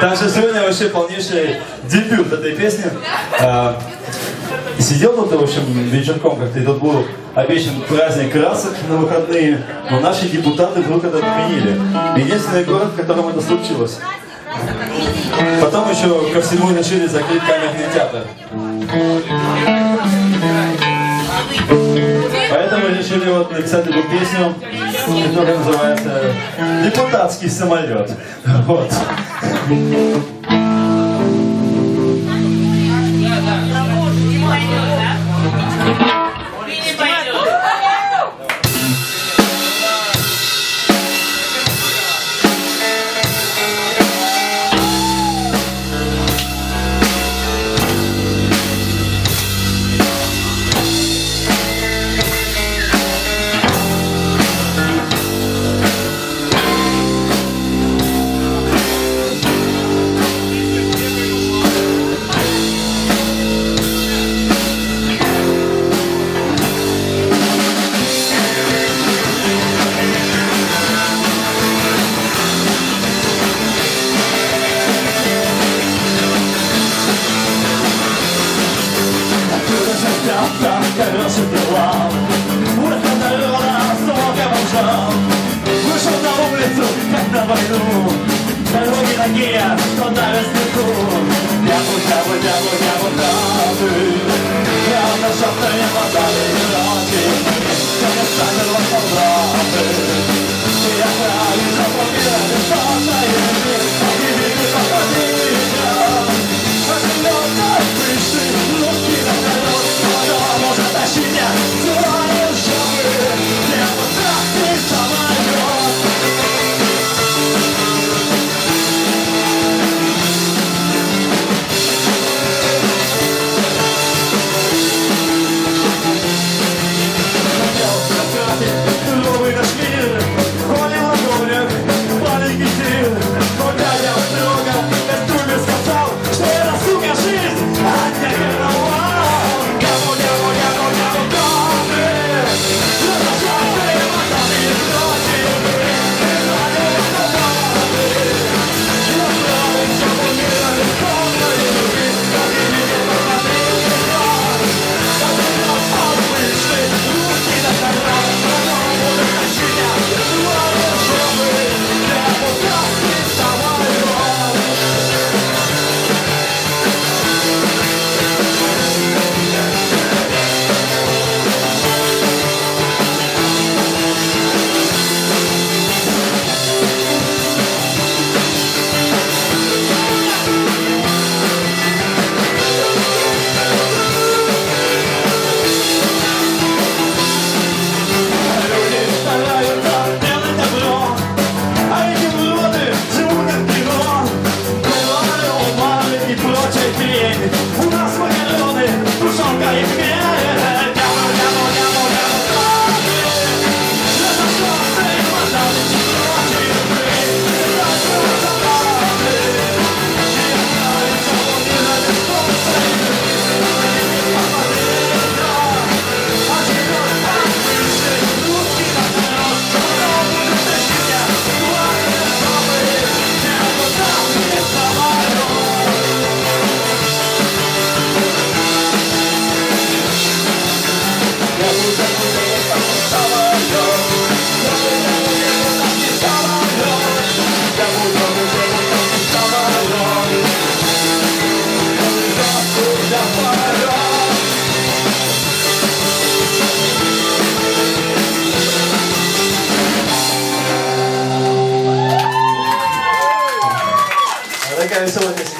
Так что сегодня вообще полнейший дебют этой песни. Сидел тут, в общем, вечерком как-то, и тут был обещан праздник красок на выходные, но наши депутаты вдруг это отменили. Единственный город, в котором это случилось. Потом еще ко всему решили закрыть камерный театр. Поэтому решили вот написать эту песню, которая называется «Депутатский самолет». Вот. Колеса дела, улица народа, столько бомжам. Вышел на улицу, как на войну, дороги такие, что давят снегу. Дябу, я нашел, что не хватали ночи, что не ставила солдаты. Я правильно запомнил, что стоит, и видишь, что ходила. Возьмётся выше, руки на колёс, может тащить меня в свои жопы. Депутатский самолет. Новый наш мир, ходим в огонях, маленький тир. Куда я много, костюме сказал, что это, сука, жизнь, а не карнавал. У нас вагоны, тушенка и хмель. Такая веселая песня.